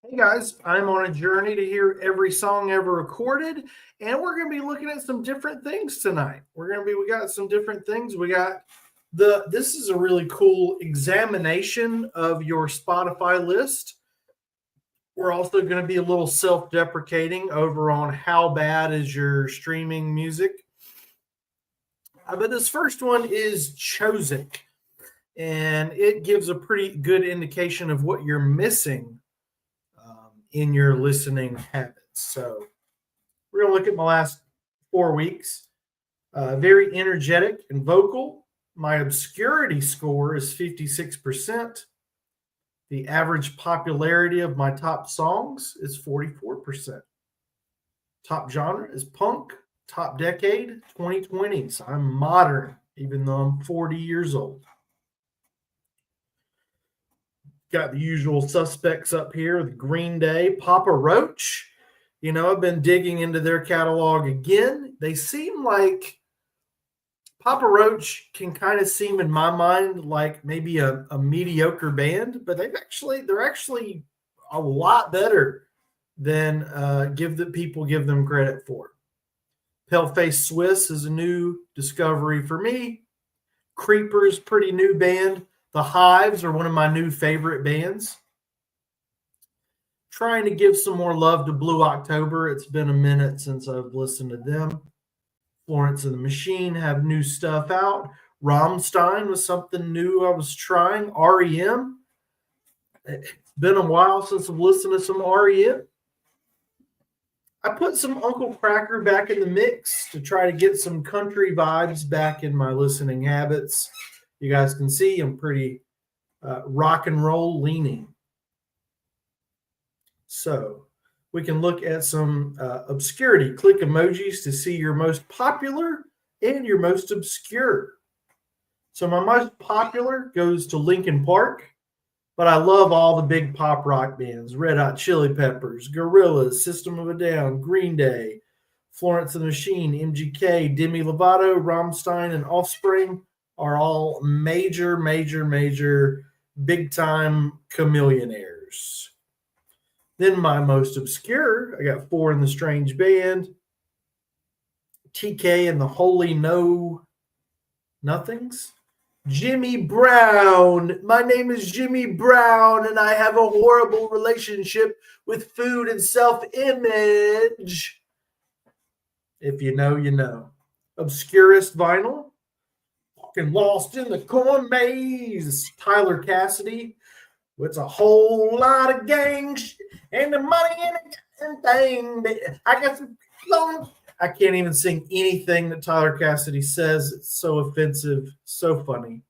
Hey guys, I'm on a journey to hear every song ever recorded, and we're going to be looking at some different things tonight. We got some different things. This is a really cool examination of your Spotify list. We're also going to be a little self-deprecating over on how bad is your streaming music. But this first one is Chosic, and it gives a pretty good indication of what you're missing in your listening habits. So we're going to look at my last 4 weeks. Very energetic and vocal. My obscurity score is 56%. The average popularity of my top songs is 44%. Top genre is punk. Top decade, 2020s. I'm modern, even though I'm 40 years old. Got the usual suspects up here, the Green Day, Papa Roach. I've been digging into their catalog again. They seem like Papa Roach can kind of seem in my mind like maybe a mediocre band, but they're actually a lot better than people give them credit for. Paleface Swiss is a new discovery for me. Creepers, pretty new band. The Hives are one of my new favorite bands. Trying to give some more love to Blue October. It's been a minute since I've listened to them. Florence and the Machine have new stuff out. Rammstein was something new I was trying. REM. It's been a while since I've listened to some REM. I put some Uncle Cracker back in the mix to try to get some country vibes back in my listening habits. You guys can see I'm pretty rock and roll leaning. So we can look at some obscurity. Click emojis to see your most popular and your most obscure. So my most popular goes to Linkin Park, but I love all the big pop rock bands. Red Hot Chili Peppers, Gorillaz, System of a Down, Green Day, Florence and the Machine, MGK, Demi Lovato, Rammstein, and Offspring are all major big-time chameleonaires. Then my most obscure, I got Four in the Strange Band, TK and the Holy No Nothings, Jimmy Brown. My name is Jimmy Brown, and I have a horrible relationship with food and self-image. If you know, you know. Obscurest vinyl, fucking Lost in the Corn Maze, Tyler Cassidy. It's a whole lot of gang shit and the money in it thing. I got some long. I can't even sing anything that Tyler Cassidy says. It's so offensive, so funny.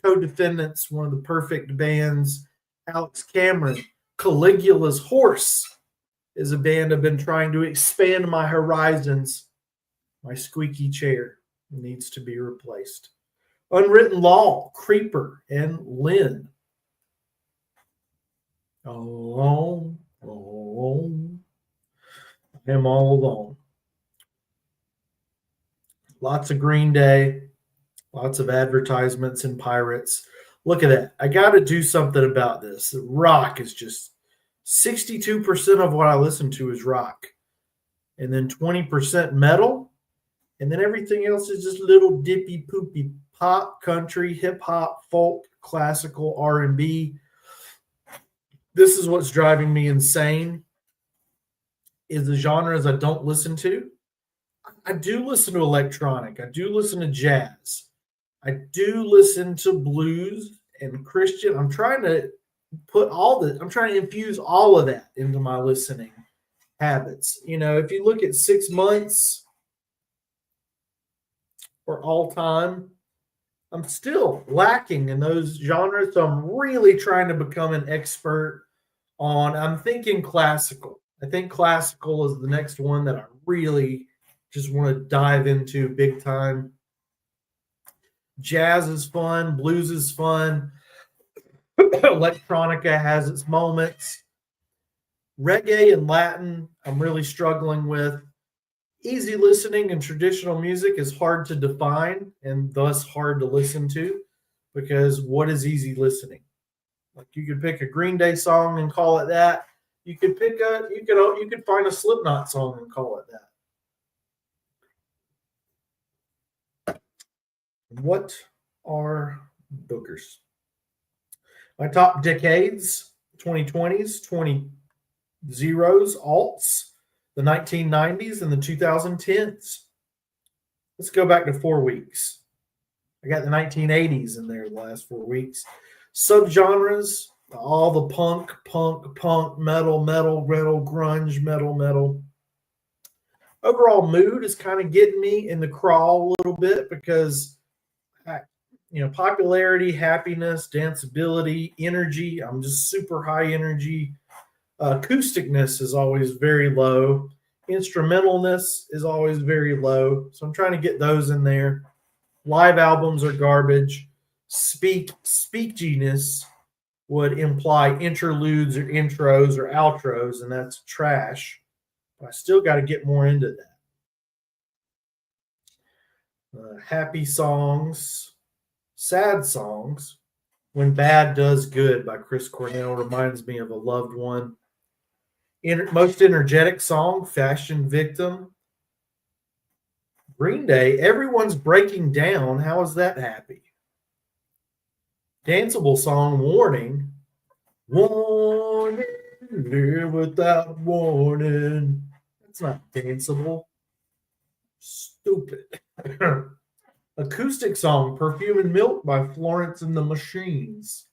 Co-Defendants, one of the perfect bands. Alex Cameron, Caligula's Horse is a band I've been trying to expand my horizons. My squeaky chair needs to be replaced. Unwritten Law, Creeper, and Lynn. Alone, alone. I am all alone. Lots of Green Day, lots of advertisements and pirates. Look at that. I got to do something about this. Rock is just 62% of what I listen to is rock. And then 20% metal. And then everything else is just little dippy poopy pop, country, hip hop, folk, classical, R&B. This is what's driving me insane is the genres I don't listen to. I do listen to electronic. I do listen to jazz. I do listen to blues and Christian. I'm trying to infuse all of that into my listening habits. If you look at 6 months or all time, I'm still lacking in those genres. So I'm really trying to become an expert I'm thinking classical. I think classical is the next one that I really just want to dive into big time. Jazz is fun. Blues is fun. Electronica has its moments. Reggae and Latin, I'm really struggling with. Easy listening and traditional music is hard to define and thus hard to listen to because what is easy listening? Like you could pick a Green Day song and call it that. You could you could find a Slipknot song and call it that. What are bookers? My top decades: 2020s, 20 zeros, alts, the 1990s, and the 2010s. Let's go back to 4 weeks. I got the 1980s in there the last 4 weeks. Subgenres, all the punk, metal, grunge, metal. Overall mood is kind of getting me in the crawl a little bit because, popularity, happiness, danceability, energy. I'm just super high energy. Acousticness is always very low. Instrumentalness is always very low. So I'm trying to get those in there. Live albums are garbage. Speakiness would imply interludes or intros or outros, and that's trash. But I still got to get more into that. Happy songs, sad songs. When Bad Does Good by Chris Cornell reminds me of a loved one. Most energetic song, Fashion Victim. Green Day, Everyone's Breaking Down. How is that happy? Danceable song, Warning. Warning, live without warning. That's not danceable. Stupid. Acoustic song, Perfume and Milk by Florence and the Machines.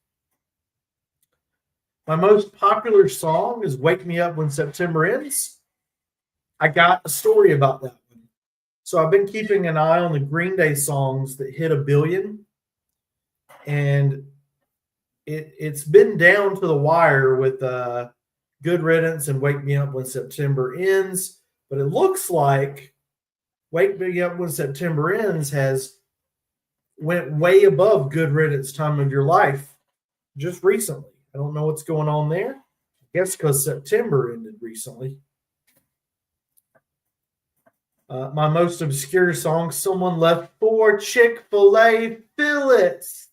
My most popular song is Wake Me Up When September Ends. I got a story about that one. So I've been keeping an eye on the Green Day songs that hit 1 billion. And it's been down to the wire with Good Riddance and Wake Me Up When September Ends. But it looks like Wake Me Up When September Ends went way above Good Riddance Time of Your Life just recently. I don't know what's going on there. I guess because September ended recently. My most obscure song, Someone Left 4 Chick-fil-A Fillets.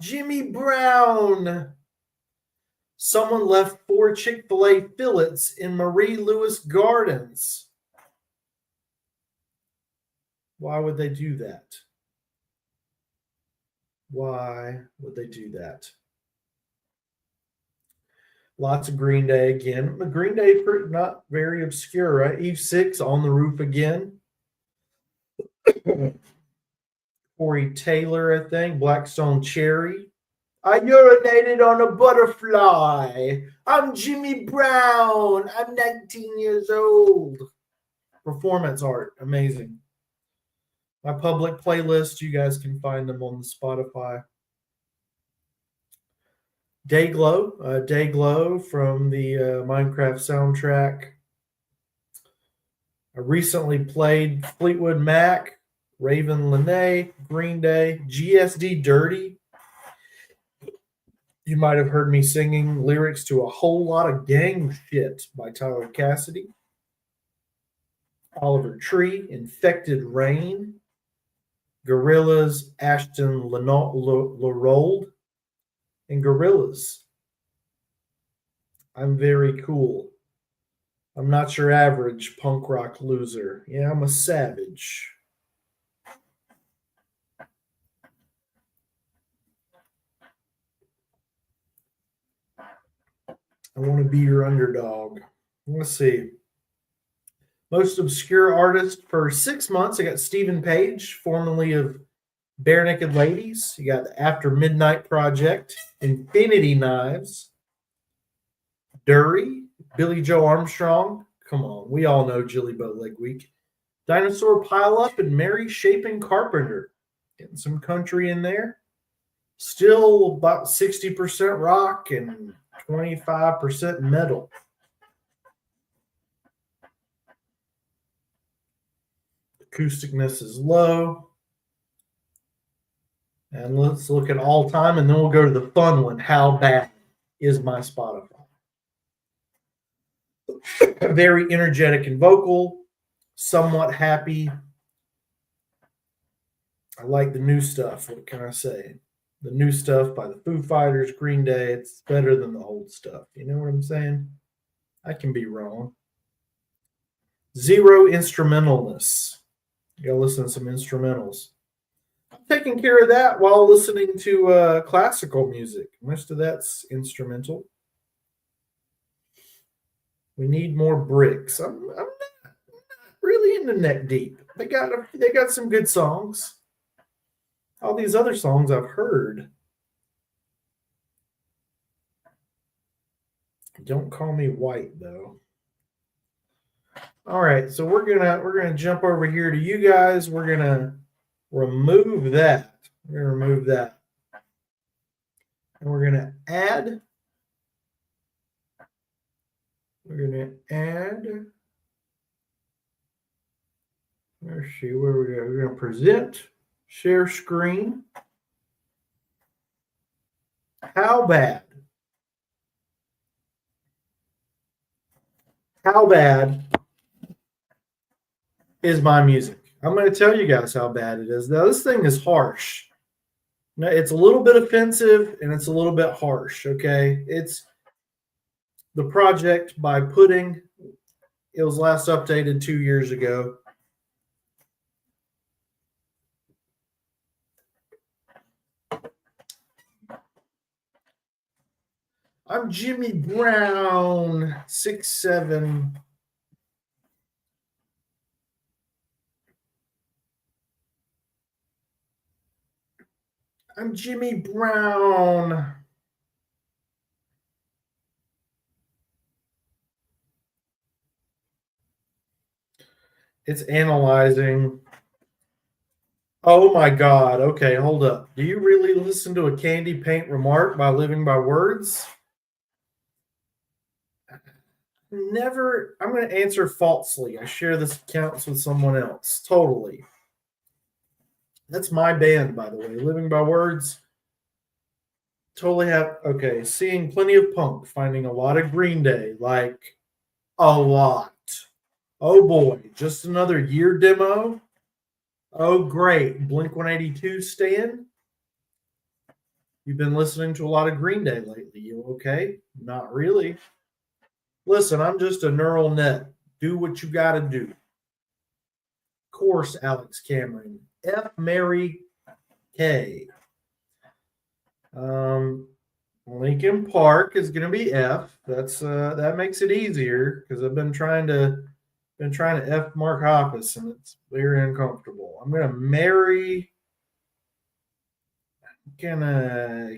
Jimmy Brown. Someone left 4 Chick-fil-A fillets in Marie Lewis Gardens. Why would they do that? Why would they do that? Lots of Green Day again. Green Day, not very obscure, right? Eve 6, On the Roof Again. Corey Taylor, I think. Blackstone Cherry. I urinated on a butterfly. I'm Jimmy Brown. I'm 19 years old. Performance art. Amazing. My public playlist, you guys can find them on the Spotify. Dayglow from the Minecraft soundtrack. I recently played Fleetwood Mac, Raven Lenae, Green Day, GSD Dirty. You might have heard me singing lyrics to A Whole Lot of Gang Shit by Tyler Cassidy. Oliver Tree, Infected Rain. Gorillaz, Ashton Larold, and Gorillaz. I'm very cool. I'm not your average punk rock loser. Yeah, I'm a savage. I want to be your underdog. Let's see. Most obscure artist for 6 months, I got Stephen Page, formerly of Bare Naked Ladies. You got the After Midnight Project, Infinity Knives, Dury, Billy Joe Armstrong. Come on, we all know Jilly Boat Leg Week. Dinosaur Pile Up and Mary Shaping Carpenter. Getting some country in there. Still about 60% rock and 25% metal. Acousticness is low. And let's look at all time, and then we'll go to the fun one. How bad is my Spotify? Very energetic and vocal, somewhat happy. I like the new stuff. What can I say? The new stuff by the Foo Fighters, Green Day, it's better than the old stuff. You know what I'm saying? I can be wrong. Zero instrumentalness. You gotta listen to some instrumentals. I'm taking care of that while listening to classical music. Most of that's instrumental. We need more bricks. I'm not really into Neck Deep. They got some good songs. All these other songs I've heard. Don't call me white though. All right, so we're gonna jump over here to you guys. We're gonna remove that. We're gonna remove that, and we're gonna add. We're gonna add. Let's see where we go. We're gonna present, share screen. How bad? How bad is my music? I'm going to tell you guys how bad it is. Now, this thing is harsh. Now, it's a little bit offensive and it's a little bit harsh, okay? It's the project by Pudding. It was last updated 2 years ago. I'm Jimmy Brown, 6'7". I'm Jimmy Brown. It's analyzing. Oh my God. Okay, hold up. Do you really listen to a candy paint remark by Living by Words? Never. I'm going to answer falsely. I share this accounts with someone else. Totally. That's my band, by the way. Living by Words. Totally have. Okay. Seeing plenty of punk, finding a lot of Green Day, like a lot. Oh boy. Just another year demo. Oh, great. Blink 182 Stan. You've been listening to a lot of Green Day lately. You okay? Not really. Listen, I'm just a neural net. Do what you got to do. Of course, Alex Cameron. F. Mary K. Lincoln Park is going to be F. That makes it easier because I've been trying to F Mark Hoppus and it's very uncomfortable. I'm going to marry. Yeah,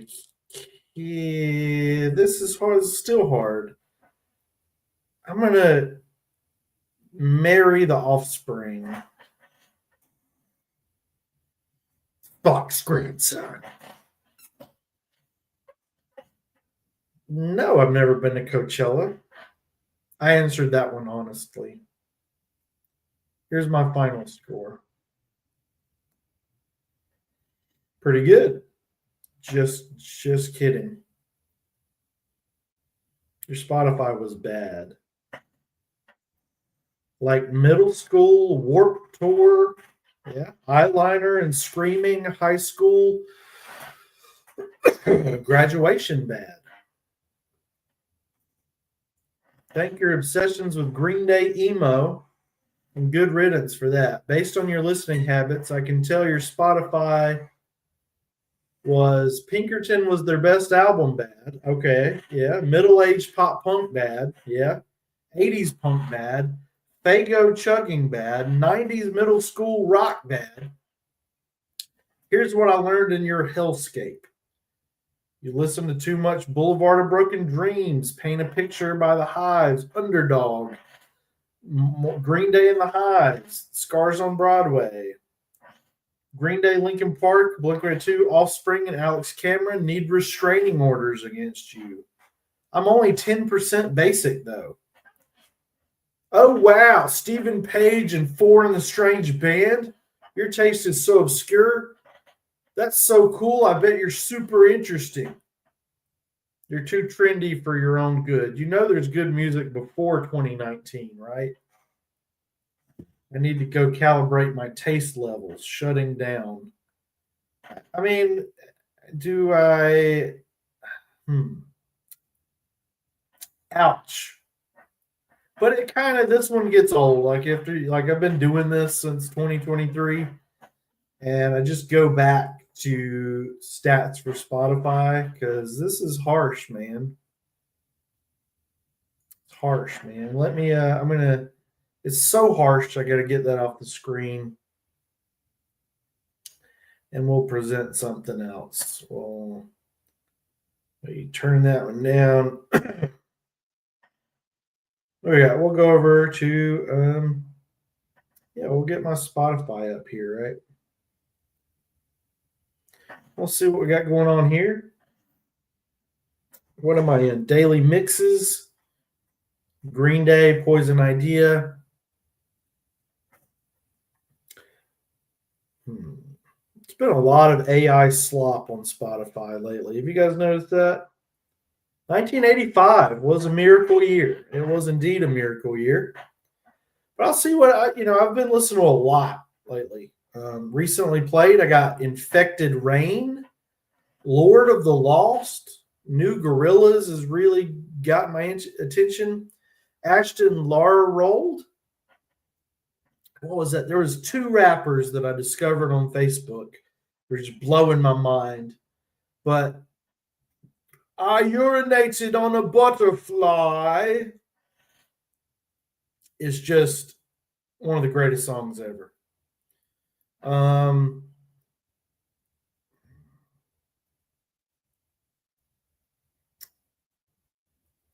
this is hard. It's still hard. I'm gonna marry the Offspring. Fox grandson. No, I've never been to Coachella. I answered that one honestly. Here's my final score. Pretty good. Just kidding. Your Spotify was bad. Like middle school, Warped Tour, yeah, eyeliner and screaming, high school, graduation bad. Thank your obsessions with Green Day emo and good riddance for that. Based on your listening habits, I can tell your Spotify was Pinkerton was their best album bad. Okay, yeah. Middle-aged pop punk bad. Yeah. 80s punk bad. Fago chugging bad. 90s middle school rock bad. Here's what I learned in your hellscape. You listen to too much Boulevard of Broken Dreams, Paint a Picture by the Hives, Underdog, Green Day and the Hives, Scars on Broadway, Green Day, Lincoln Park, Blink-182, Offspring, and Alex Cameron need restraining orders against you. I'm only 10% basic, though. Oh, wow. Stephen Page and Four in the Strange Band? Your taste is so obscure. That's so cool. I bet you're super interesting. You're too trendy for your own good. You know there's good music before 2019, right? I need to go calibrate my taste levels, shutting down. I mean, Do I? Ouch. But it kind of, this one gets old. Like I've been doing this since 2023, and I just go back to stats for Spotify because this is harsh, man. It's harsh, man. Let me. I'm gonna. It's so harsh. I got to get that off the screen, and we'll present something else. Well, you turn that one down. Okay, we'll go over to yeah, we'll get my Spotify up here, right? We'll see what we got going on here. What am I in? Daily mixes, Green Day, Poison Idea. It's been a lot of AI slop on Spotify lately. Have you guys noticed that? 1985 was a miracle year. It was indeed a miracle year. But I'll see what I've been listening to a lot lately. Recently played, I got Infected Rain, Lord of the Lost, New Gorillas has really got my attention. Ashton Lara rolled. What was that? There was two rappers that I discovered on Facebook. They're just blowing my mind. But I urinated on a butterfly. It's just one of the greatest songs ever.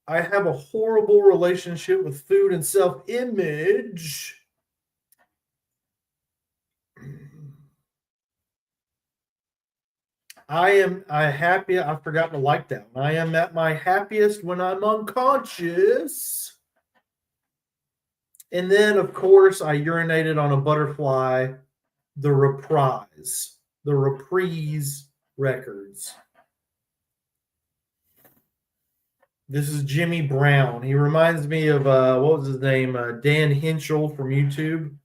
I have a horrible relationship with food and self-image. I happy. I forgot to like that one. I am at my happiest when I'm unconscious. And then, of course, I urinated on a butterfly. The Reprise records. This is Jimmy Brown. He reminds me of what was his name? Dan Henschel from YouTube.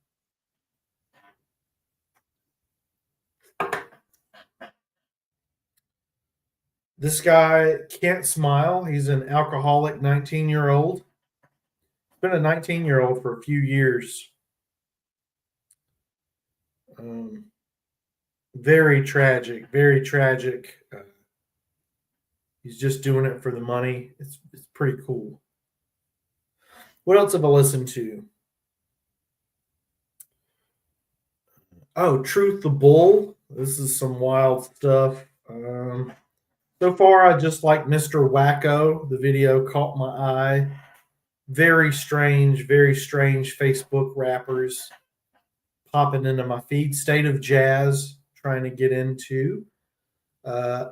This guy can't smile. He's an alcoholic 19-year-old. Been a 19-year-old for a few years. Very tragic. Very tragic. He's just doing it for the money. It's pretty cool. What else have I listened to? Oh, Truth the Bull. This is some wild stuff. So far, I just like Mr. Wacko. The video caught my eye. Very strange Facebook rappers popping into my feed. State of Jazz, trying to get into.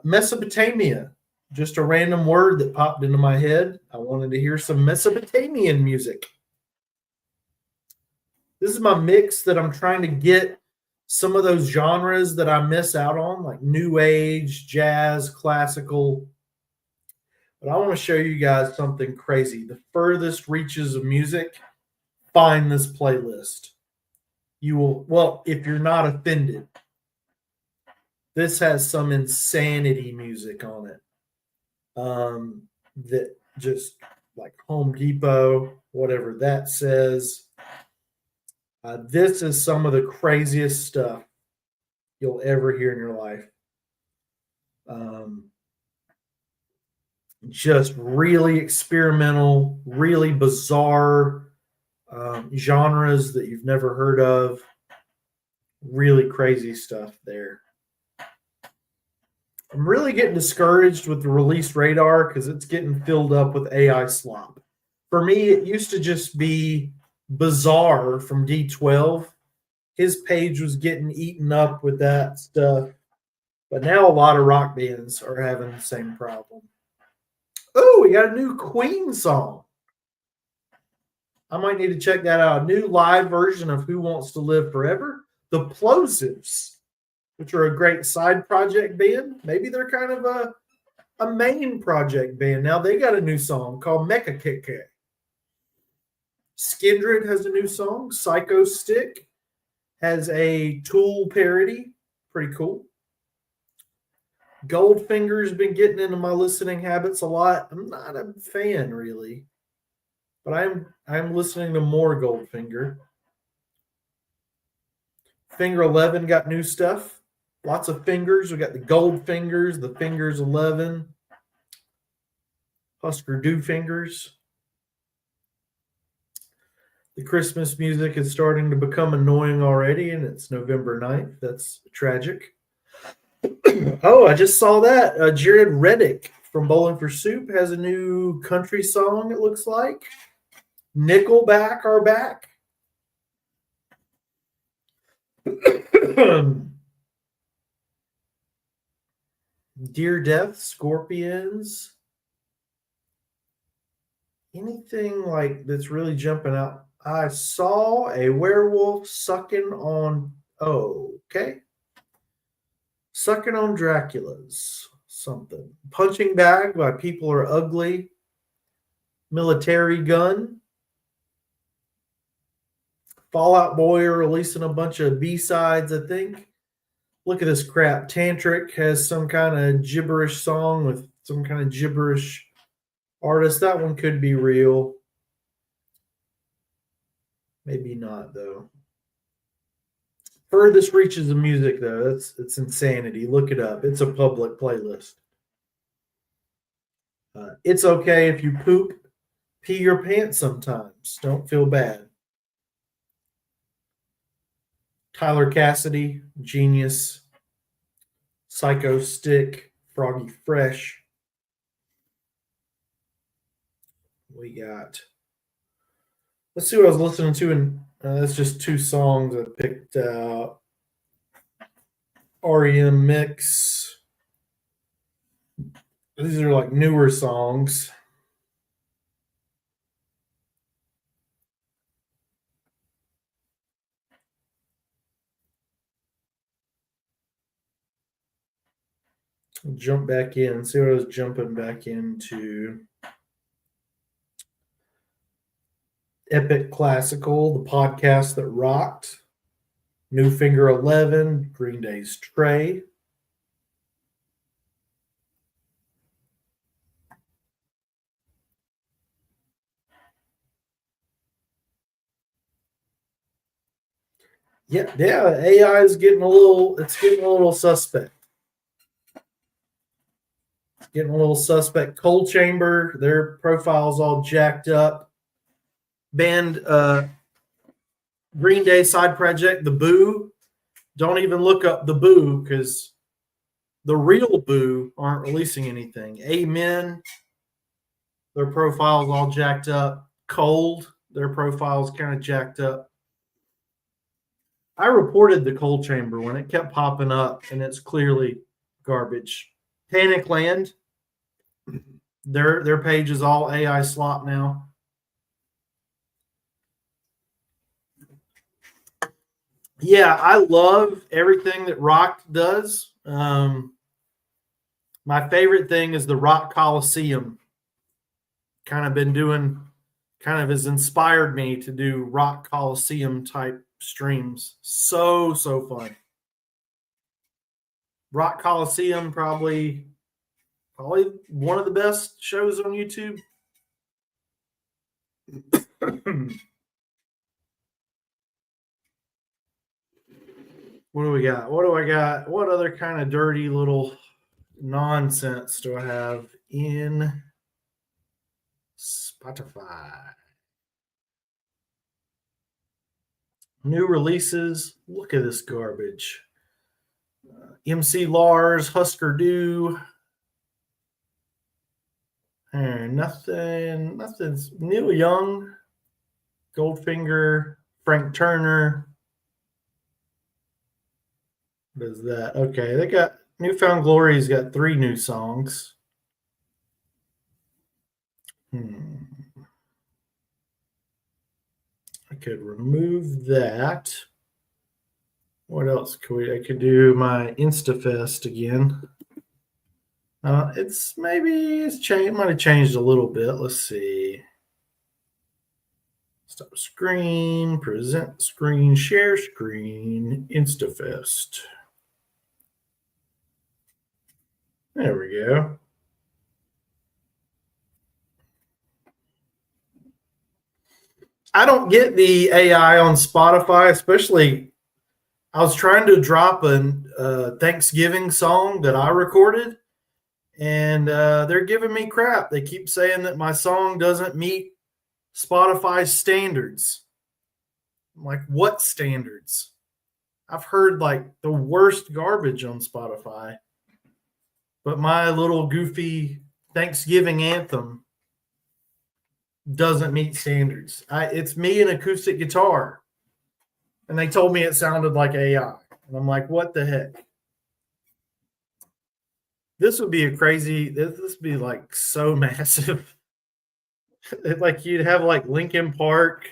Mesopotamia, just a random word that popped into my head. I wanted to hear some Mesopotamian music. This is my mix that I'm trying to get some of those genres that I miss out on, like new age, jazz, classical. But I want to show you guys something crazy. The furthest reaches of music, find this playlist. You will, well, if you're not offended, this has some insanity music on it. That just like Home Depot, whatever that says. This is some of the craziest stuff you'll ever hear in your life. Just really experimental, really bizarre genres that you've never heard of. Really crazy stuff there. I'm really getting discouraged with the release radar because it's getting filled up with AI slop. For me, it used to just be Bizarre from D12. His page was getting eaten up with that stuff. But now a lot of rock bands are having the same problem. Oh, we got a new Queen song. I might need to check that out. A new live version of Who Wants to Live Forever? The Plosives, which are a great side project band. Maybe they're kind of a main project band. Now they got a new song called Mecha Keke. Skindred has a new song. Psycho Stick has a Tool parody. Pretty cool. Goldfinger's been getting into my listening habits a lot. I'm not a fan really, but I'm listening to more Goldfinger. Finger 11 got new stuff. Lots of fingers. We got the gold fingers, the fingers 11, Husker Du fingers. The Christmas music is starting to become annoying already, and it's November 9th. That's tragic. Oh, I just saw that. Jared Reddick from Bowling for Soup has a new country song, it looks like. Nickelback are back. Dear Death, Scorpions. Anything like that's really jumping out? I saw a werewolf sucking on. Oh, okay. Sucking on Dracula's something. Punching Bag by People Are Ugly. Military Gun. Fallout Boy are releasing a bunch of B-sides, I think. Look at this crap. Tantric has some kind of gibberish song with some kind of gibberish artist. That one could be real. Maybe not, though. Furthest reaches of music, though. It's insanity. Look it up. It's a public playlist. It's okay if you poop, pee your pants sometimes. Don't feel bad. Tyler Cassidy, Genius, Psycho Stick, Froggy Fresh. We got. Let's see what I was listening to, and that's just two songs I picked out. REM Mix. These are like newer songs. Jump back in. See what I was jumping back into. Epic Classical, the podcast that rocked. New Finger 11, Green Day's Trey. Yeah, AI is getting a little suspect. It's getting a little suspect. Cold Chamber, their profile's all jacked up. Band Green Day side project, The Boo. Don't even look up The Boo because the real Boo aren't releasing anything. Amen. Their profile's all jacked up. Cold, their profile's kind of jacked up. I reported the Cold Chamber when it kept popping up, and it's clearly garbage. Panic Land, their page is all AI slop now. Yeah, I love everything that Rock does. My favorite thing is the Rock Coliseum. Kind of has inspired me to do Rock Coliseum type streams. So fun. Rock Coliseum, probably one of the best shows on YouTube. What do we got? What do I got? What other kind of dirty little nonsense do I have in Spotify? New releases. Look at this garbage. MC Lars, Husker Du. Nothing's Neil Young, Goldfinger, Frank Turner. What is that? Okay, they got Newfound Glory's got 3 new songs. I could remove that. What else could I could do my InstaFest again. It's changed. Might have changed a little bit. Let's see. Stop screen, present screen, share screen, InstaFest. There we go. I don't get the AI on Spotify, especially. I was trying to drop a Thanksgiving song that I recorded, and they're giving me crap. They keep saying that my song doesn't meet Spotify's standards. I'm like, what standards? I've heard like the worst garbage on Spotify, but my little goofy Thanksgiving anthem doesn't meet standards. It's me and acoustic guitar, and they told me it sounded like AI, and I'm like, what the heck? This would be a crazy. This would be like so massive. Like you'd have like Lincoln Park.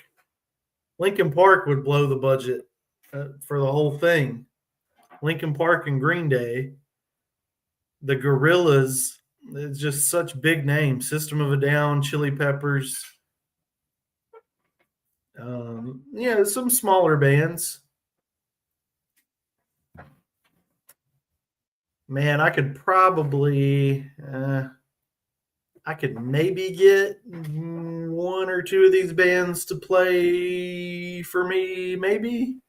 Lincoln Park would blow the budget for the whole thing. Lincoln Park and Green Day, the Gorillas. It's just such big names. System of a Down, Chili Peppers. Yeah, some smaller bands. Man, I could probably, I could maybe get one or two of these bands to play for me. Maybe,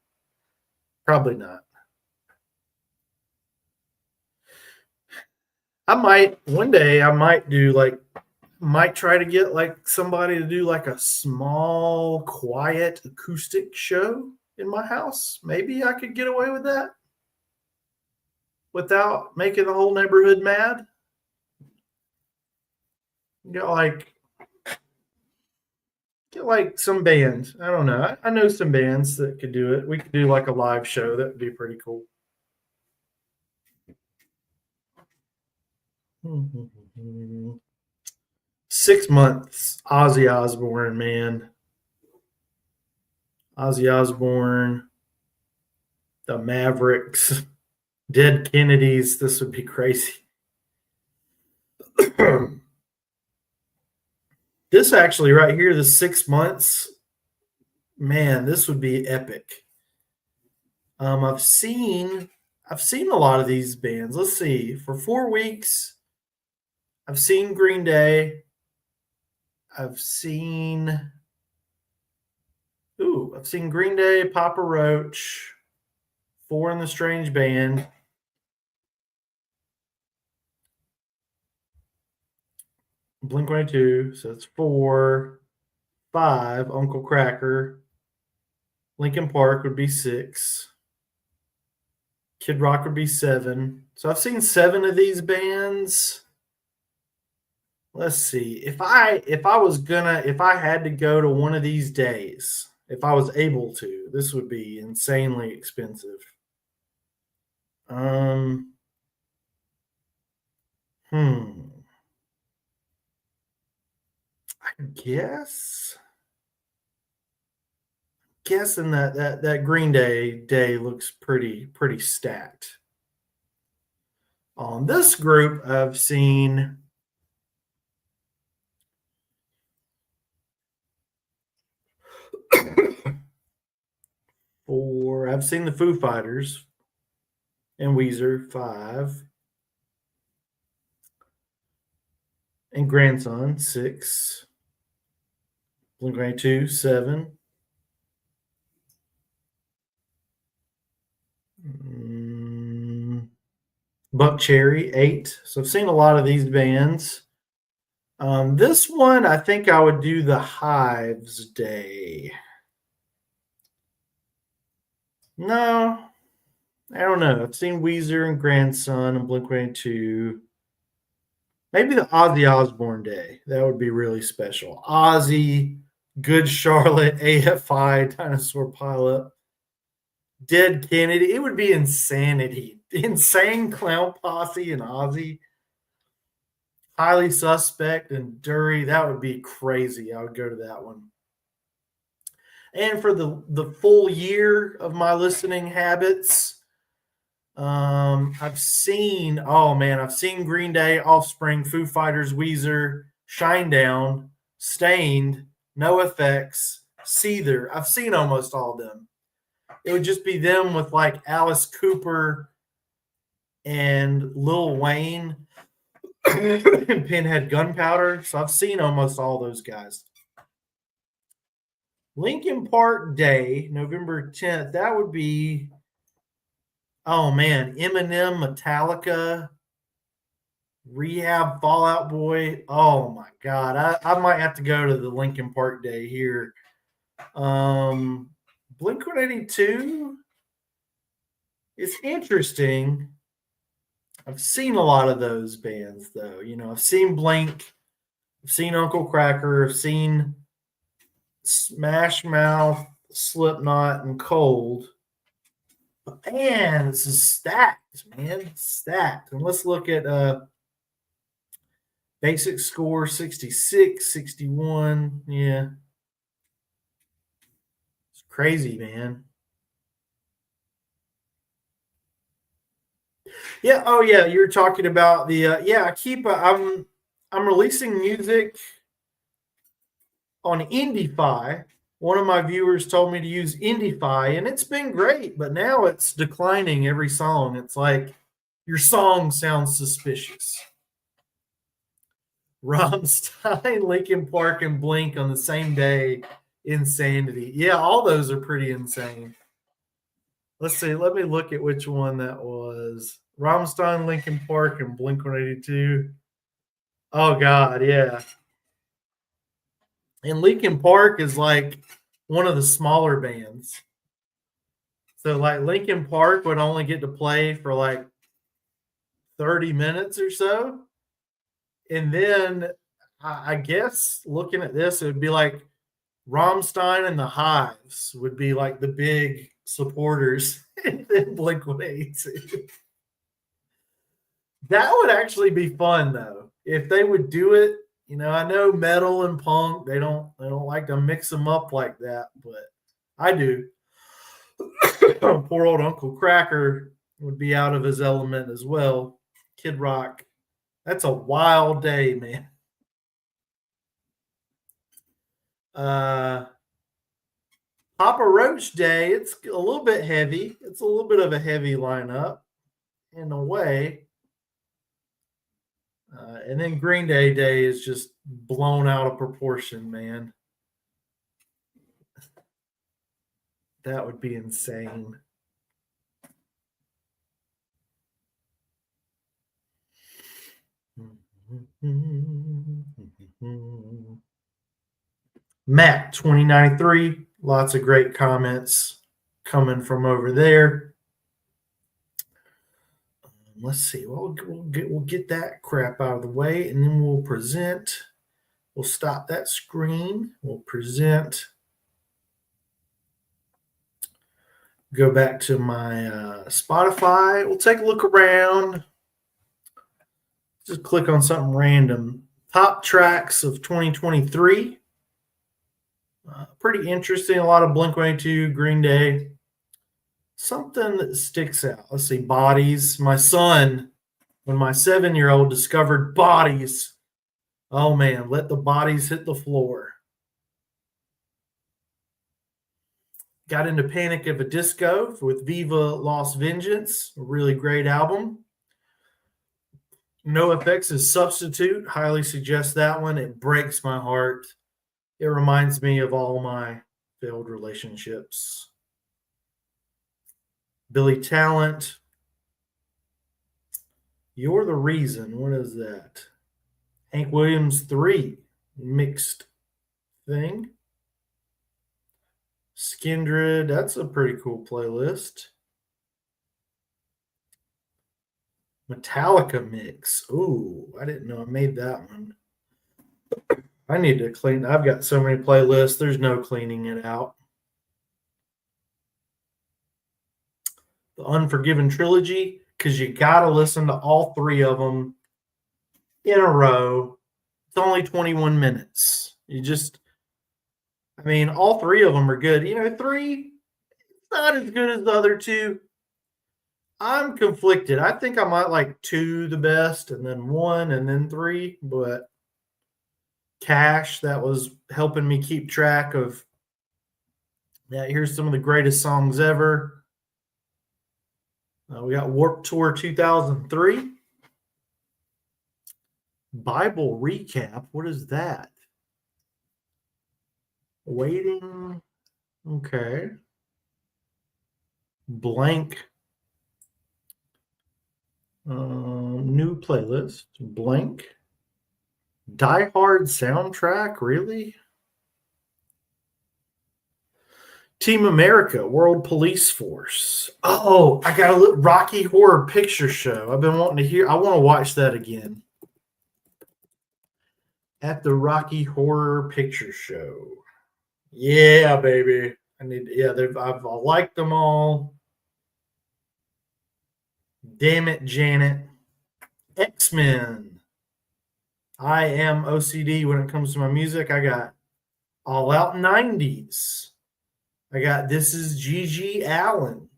probably not. I might one day. I might do like might try to get like somebody to do like a small, quiet acoustic show in my house. Maybe I could get away with that without making the whole neighborhood mad. Get like get like some bands. I don't know. I know some bands that could do it. We could do like a live show. That would be pretty cool. 6 months. Ozzy Osbourne, man. Ozzy Osbourne, the Mavericks, Dead Kennedys. This would be crazy. This actually right here, the 6 months, man, this would be epic. I've seen a lot of these bands. Let's see. For 4 weeks, I've seen Green Day. I've seen Green Day, Papa Roach, Four in the Strange Band, Blink-182, so that's 4, 5, Uncle Cracker, Lincoln Park would be 6, Kid Rock would be 7. So I've seen 7 of these bands. Let's see. If I had to go to one of these days, if I was able to, this would be insanely expensive. I guessing that Green Day looks pretty stacked. On this group, I've seen four. I've seen the Foo Fighters and Weezer 5, and Grandson 6, Blink-182 7. Buck Cherry 8. So I've seen a lot of these bands. This one, I think I would do the Hives Day. No, I don't know. I've seen Weezer and Grandson and Blink-182. Maybe the Ozzy Osbourne Day. That would be really special. Ozzy, Good Charlotte, AFI, Dinosaur Pileup, Dead Kennedy. It would be insanity. Insane Clown Posse and Ozzy. Highly Suspect and Dury. That would be crazy. I would go to that one. And for the full year of my listening habits, I've seen Green Day, Offspring, Foo Fighters, Weezer, Shinedown, Stained, No Effects, Seether. I've seen almost all of them. It would just be them with like Alice Cooper and Lil Wayne. Pinhead Gunpowder. So I've seen almost all those guys. Linkin Park Day, November 10th. That would be, oh man, Eminem, Metallica, Rehab, Fall Out Boy. Oh my God. I might have to go to the Linkin Park Day here. Blink 182. It's interesting. I've seen a lot of those bands though. You know, I've seen Blink, I've seen Uncle Cracker, I've seen Smash Mouth, Slipknot, and Cold. But man, this is stacked, man. It's stacked. And let's look at basic score 66, 61. Yeah. It's crazy, man. Yeah. Oh, yeah. You're talking about the yeah. I'm releasing music on IndieFi. One of my viewers told me to use IndieFi, and it's been great. But now it's declining every song. It's like your song sounds suspicious. Rammstein, Linkin Park, and Blink on the same day. Insanity. Yeah, all those are pretty insane. Let's see. Let me look at which one that was. Rammstein, Linkin Park, and Blink 182. Oh God, yeah. And Linkin Park is like one of the smaller bands. So like Linkin Park would only get to play for like 30 minutes or so. And then I guess looking at this, it would be like Rammstein and the Hives would be like the big supporters, and then Blink 182. That would actually be fun though. If they would do it, you know, I know metal and punk, they don't like to mix them up like that, but I do. Poor old Uncle Cracker would be out of his element as well. Kid Rock. That's a wild day, man. Uh Papa Roach Day, it's a little bit heavy. It's a little bit of a heavy lineup in a way. And then Green Day is just blown out of proportion, man. That would be insane. Matt 2093, lots of great comments coming from over there. Let's see. Well, we'll get that crap out of the way, and then we'll present. We'll stop that screen. We'll present. Go back to my Spotify. We'll take a look around. Just click on something random. Top tracks of 2023. Pretty interesting. A lot of Blink-182, Green Day. Something that sticks out. Let's see. Bodies. My son, when my 7-year-old discovered Bodies. Oh man, let the bodies hit the floor. Got into Panic at the Disco with Viva Lost Vengeance. A really great album. NoFX' Substitute. Highly suggest that one. It breaks my heart. It reminds me of all my failed relationships. Billy Talent. You're the Reason. What is that? Hank Williams 3. Mixed thing. Skindred. That's a pretty cool playlist. Metallica mix. Ooh, I didn't know I made that one. I need to clean. I've got so many playlists. There's no cleaning it out. The Unforgiven trilogy, because you got to listen to all 3 of them in a row. It's only 21 minutes. I mean, all 3 of them are good. You know, 3, it's not as good as the other 2. I'm conflicted. I think I might like 2 the best, and then 1, and then 3. But Cash, that was helping me keep track of. Yeah, here's some of the greatest songs ever. We got Warped Tour 2003. Bible recap. What is that? Waiting. Okay. Blank. New playlist. Blank. Die Hard soundtrack. Really? Team America, World Police Force. Oh, I got a little Rocky Horror Picture Show. I've been wanting to hear. I want to watch that again. At the Rocky Horror Picture Show. Yeah, baby. I need. Yeah, I've liked them all. Damn it, Janet. X-Men. I am OCD when it comes to my music. I got All Out 90s. I got This Is Gigi Allen.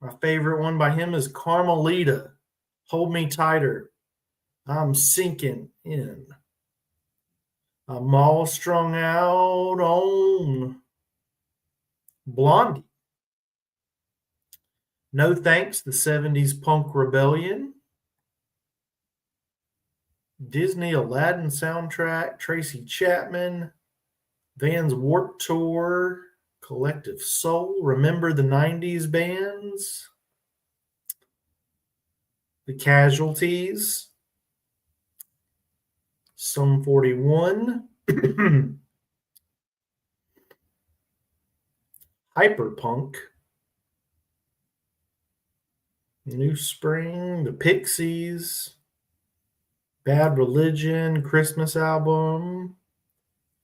My favorite one by him is Carmelita. Hold Me Tighter. I'm sinking in. I'm all strung out on Blondie. No Thanks, the 70s Punk Rebellion. Disney Aladdin soundtrack, Tracy Chapman. Vans Warped Tour, Collective Soul. Remember the 90s bands. The Casualties. Sum 41. Hyperpunk. New Spring. The Pixies. Bad Religion. Christmas album.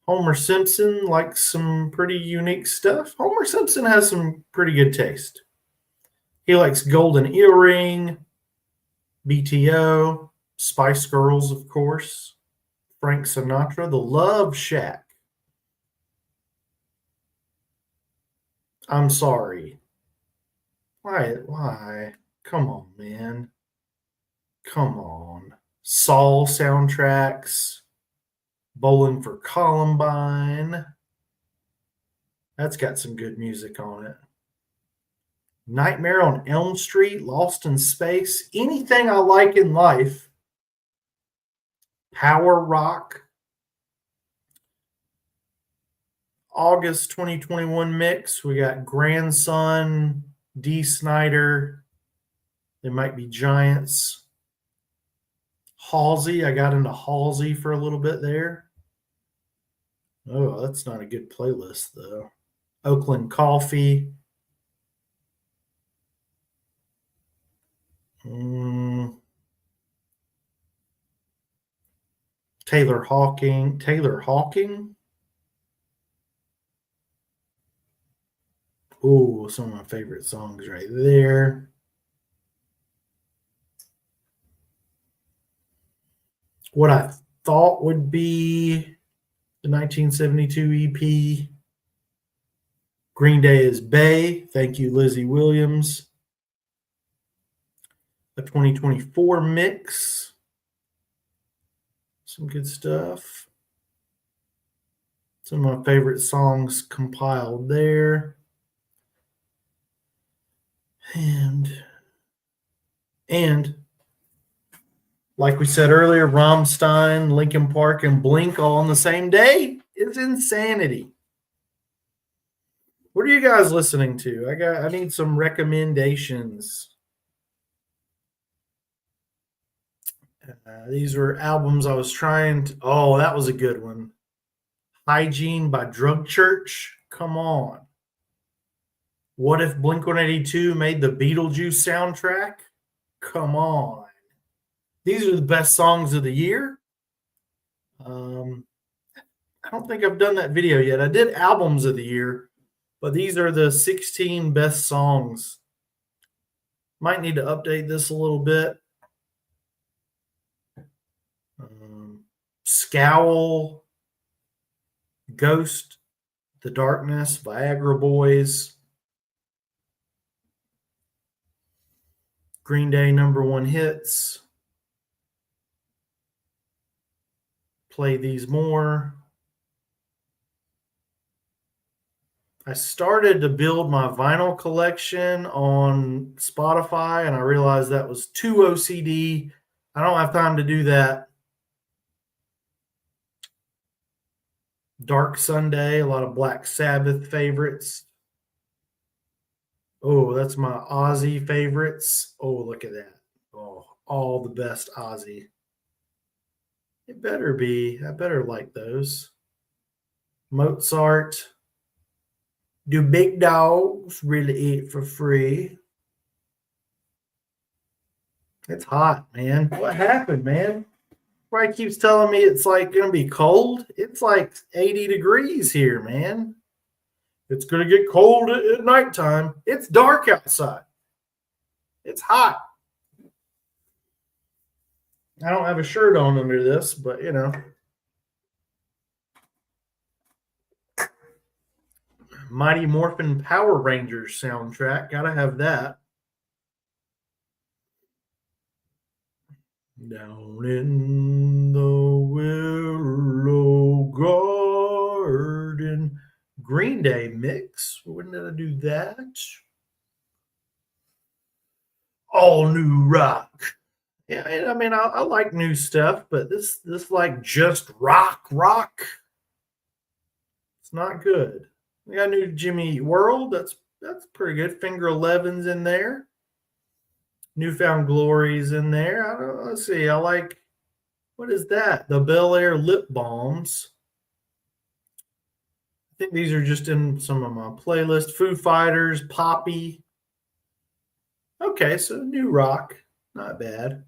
Homer Simpson likes some pretty unique stuff. Homer Simpson has some pretty good taste. He likes Golden Earring, BTO, Spice Girls, of course, Frank Sinatra, The Love Shack. I'm sorry. Why? Come on, man. Come on. Saul soundtracks. Bowling for Columbine. That's got some good music on it. Nightmare on Elm Street, Lost in Space, anything I like in life. Power Rock. August 2021 mix. We got Grandson, D. Snyder. They Might Be Giants. Halsey. I got into Halsey for a little bit there. Oh, that's not a good playlist, though. Oakland Coffee. Taylor Hawking. Oh, some of my favorite songs right there. What I thought would be the 1972 EP. Green Day is Bay. Thank you, Lizzie Williams. A 2024 mix. Some good stuff. Some of my favorite songs compiled there. And like we said earlier, Rammstein, Linkin Park, and Blink all on the same day is insanity. What are you guys listening to? I need some recommendations. These were albums I was trying to. Oh, that was a good one. Hygiene by Drug Church. Come on. What if Blink-182 made the Beetlejuice soundtrack? Come on. These are the best songs of the year. I don't think I've done that video yet. I did albums of the year, but these are the 16 best songs. Might need to update this a little bit. Scowl, Ghost, The Darkness, Viagra Boys, Green Day #1 hits, Play These More. I started to build my vinyl collection on Spotify, and I realized that was too OCD. I don't have time to do that. Dark Sunday, a lot of Black Sabbath favorites. Oh, that's my Ozzy favorites. Oh, look at that. Oh, all the best Ozzy. It better be. I better like those. Mozart. Do big dogs really eat for free? It's hot, man. What happened, man? Everybody keeps telling me it's like going to be cold. It's like 80 degrees here, man. It's going to get cold at nighttime. It's dark outside. It's hot. I don't have a shirt on under this, but you know. Mighty Morphin Power Rangers soundtrack. Gotta have that. Down in the Willow Garden. Green Day mix. When did I do that? All new rock. Yeah, I mean, I like new stuff, but this like just rock. It's not good. We got new Jimmy World. That's pretty good. Finger 11's in there. Newfound Glory's in there. I don't. Let's see. I like. What is that? The Bel Air lip balms. I think these are just in some of my playlist. Foo Fighters, Poppy. Okay, so new rock, not bad.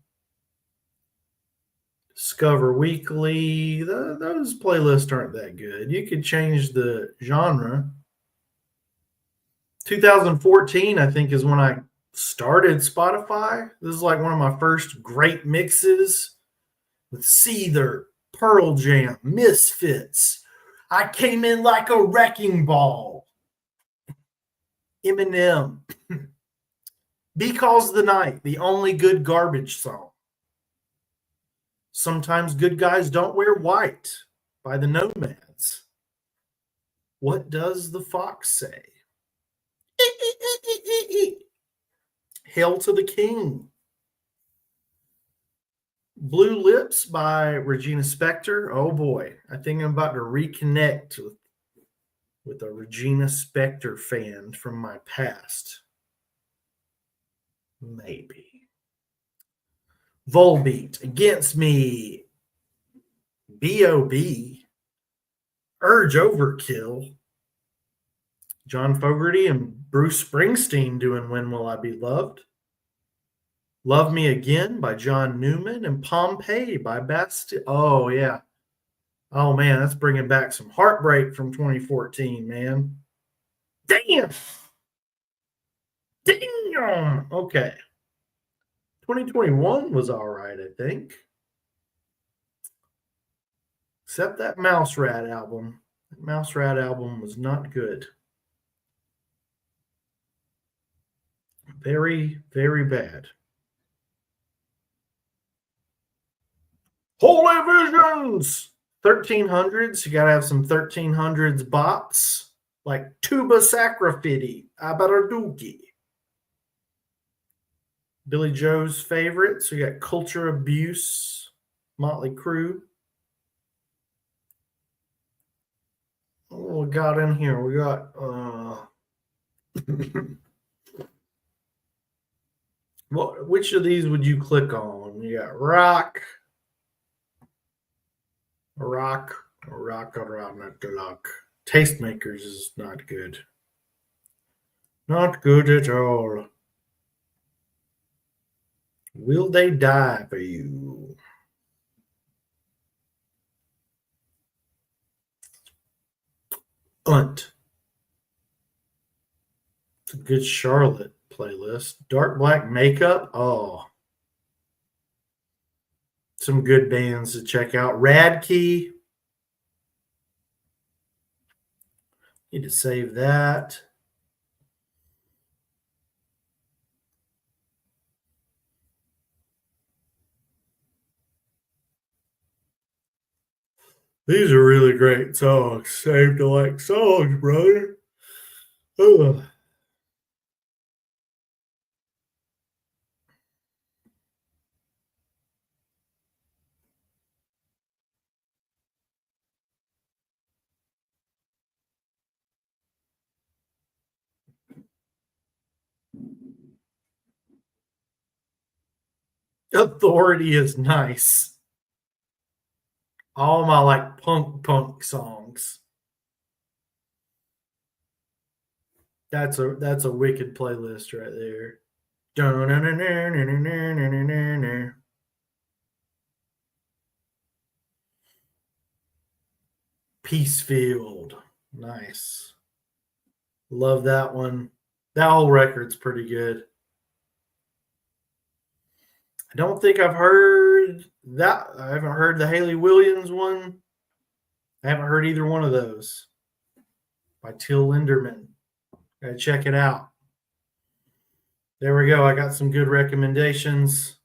Discover Weekly. Those playlists aren't that good. You could change the genre. 2014, I think, is when I started Spotify. This is like one of my first great mixes with Seether, Pearl Jam, Misfits. I came in like a wrecking ball. Eminem. Because the Night, the only good garbage song. Sometimes Good Guys Don't Wear White by the Nomads. What does the fox say? Hail to the King. Blue Lips by Regina Spektor. Oh boy, I think I'm about to reconnect with a Regina Spektor fan from my past. Maybe. Volbeat, Against Me, B.O.B., Urge Overkill, John Fogerty and Bruce Springsteen doing When Will I Be Loved, Love Me Again by John Newman, and Pompeii by Bastille. Oh, yeah. Oh, man, that's bringing back some heartbreak from 2014, man. Damn. Okay. 2021 was all right, I think. Except that Mouse Rat album. That Mouse Rat album was not good. Very, very bad. Holy Visions! 1300s. You got to have some 1300s bops like Tuba Sacrifiti, Abaraduki. Billy Joe's favorites. We got Culture Abuse, Motley Crue. What we got in here? We got which of these would you click on? You got rock, around the luck. Tastemakers is not good. Not good at all. Will They Die for You? It's a good Charlotte playlist. Dark Black Makeup. Oh. Some good bands to check out. Radkey. Need to save that. These are really great songs. Saved to like songs, brother. Ugh. Authority is nice. All my like punk songs. That's a wicked playlist right there. Peacefield. Nice. Love that one. That whole record's pretty good. I don't think I've heard that. I haven't heard the Haley Williams one. I haven't heard either one of those by Till Lindemann. Gotta check it out. There we go. I got some good recommendations.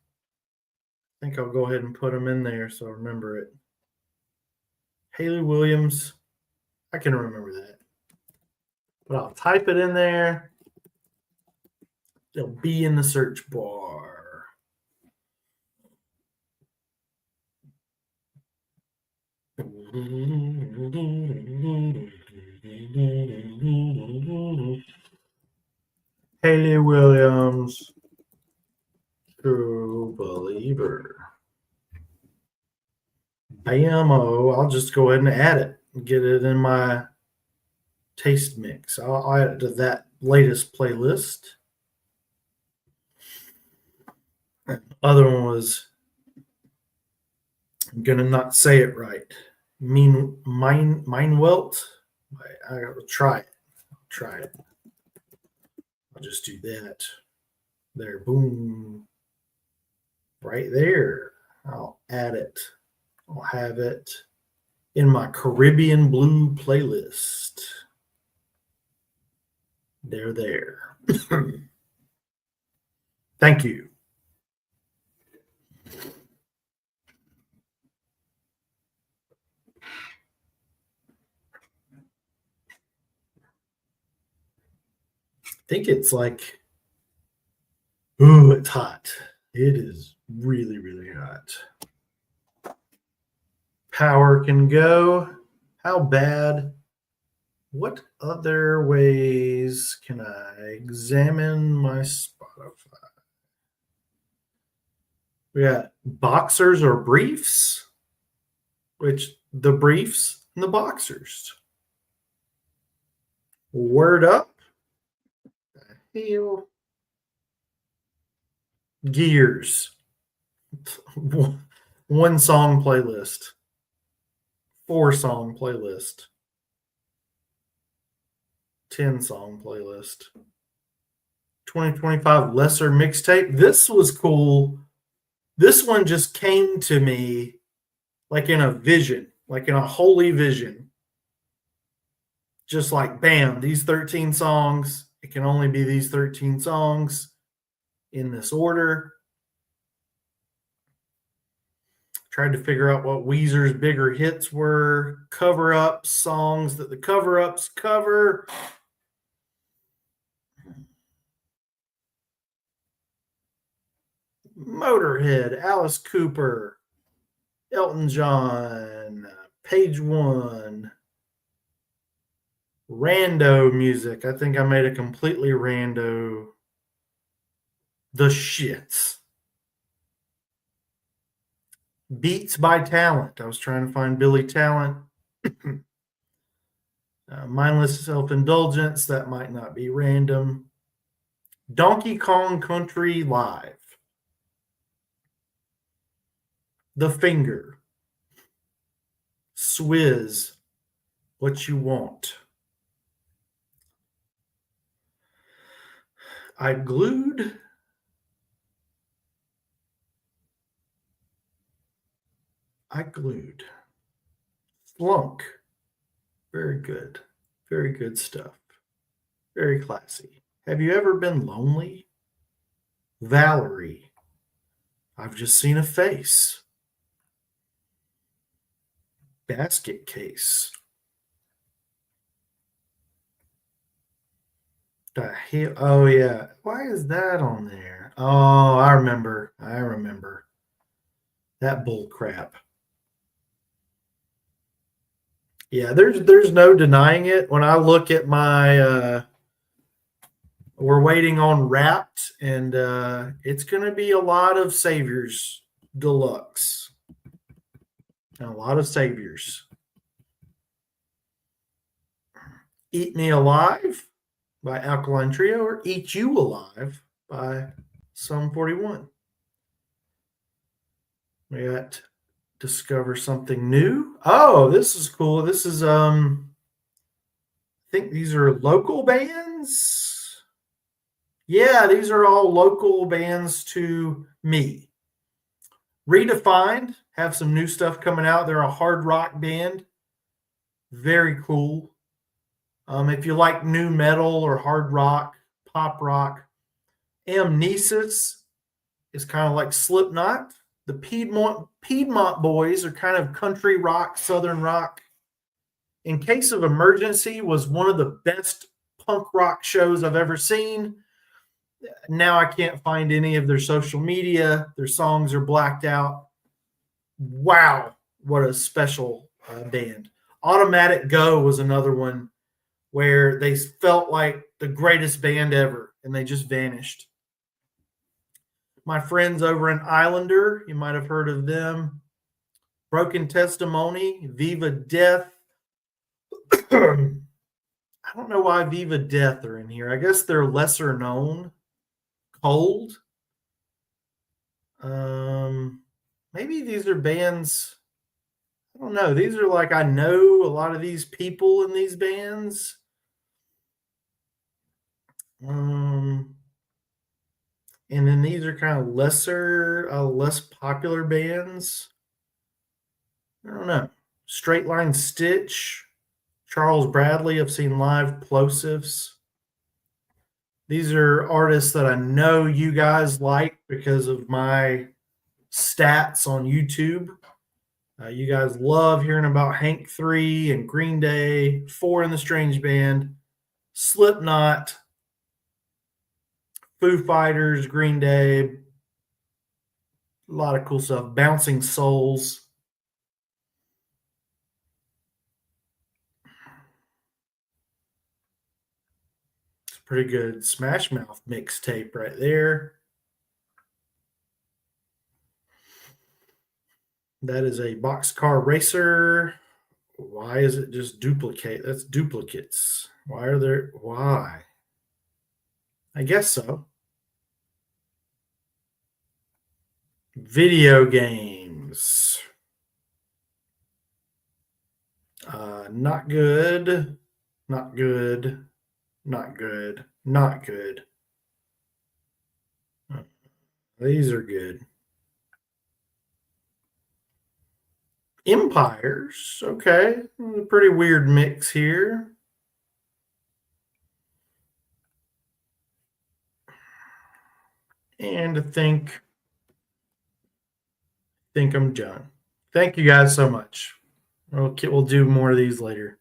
I think I'll go ahead and put them in there so I remember it. Haley Williams. I can remember that. But I'll type it in there. It'll be in the search bar. Haley Williams, True Believer. Bam-o. I'll just go ahead and add it and get it in my taste mix. I'll add it to that latest playlist. Other one was, I'm gonna not say it right. Meinwelt. I gotta try it. I'll just do that. There, boom. Right there. I'll add it. I'll have it in my Caribbean Blue playlist. There. Thank you. I think it's like, ooh, it's hot. It is really, really hot. Power can go. How bad? What other ways can I examine my Spotify? We got boxers or briefs, which the briefs and the boxers. Word up. Hell. Gears. One song playlist. 4-song playlist. 10-song playlist. 2025 lesser mixtape. This was cool. This one just came to me like in a vision, like in a holy vision. Just like, bam, these 13 songs. It can only be these 13 songs in this order. Tried to figure out what Weezer's bigger hits were, cover-up songs that the cover-ups cover. Motorhead, Alice Cooper, Elton John, Page One, rando music. I think I made a completely rando. The Shits. Beats by Talent. I was trying to find Billy Talent. Mindless Self-Indulgence. That might not be random. Donkey Kong Country Live. The Finger. Swizz. What You Want. I Glued. Slunk. Very good. Very good stuff. Very classy. Have you ever been lonely? Valerie. I've just seen a face. Basket Case. The hell? Oh, yeah. Why is that on there? Oh, I remember. That bull crap. Yeah, there's no denying it. When I look at my We're waiting on Wrapped, and it's going to be a lot of Saviors Deluxe. And a lot of Saviors. Eat Me Alive by Alkaline Trio, or Eat You Alive by Sum 41. We got Discover Something New. Oh, this is cool. This is I think these are local bands. Yeah, these are all local bands to me. Redefined have some new stuff coming out. They're a hard rock band. Very cool. If you like new metal or hard rock, pop rock, Amnesis is kind of like Slipknot. The Piedmont Boys are kind of country rock, southern rock. In Case of Emergency was one of the best punk rock shows I've ever seen. Now I can't find any of their social media. Their songs are blacked out. Wow, what a special band. Automatic Go was another one where they felt like the greatest band ever, and they just vanished. My friends over in Islander, you might have heard of them. Broken Testimony, Viva Death. I don't know why Viva Death are in here. I guess they're lesser known. Cold. Maybe these are bands. I don't know. These are like, I know a lot of these people in these bands. And then these are kind of less popular bands. I don't know. Straight Line Stitch, Charles Bradley. I've seen live. Plosives. These are artists that I know you guys like because of my stats on YouTube. You guys love hearing about Hank 3 and Green Day, 4 in the Strange Band, Slipknot, Foo Fighters, Green Day, a lot of cool stuff. Bouncing Souls. It's pretty good Smash Mouth mixtape right there. That is a Boxcar Racer. Why is it just duplicate? That's duplicates. Why are there? Why? I guess so. Video games. Not good. Not good. Not good. Not good. These are good. Empires. Okay. A pretty weird mix here. And I think I'm done. Thank you guys so much. We'll do more of these later.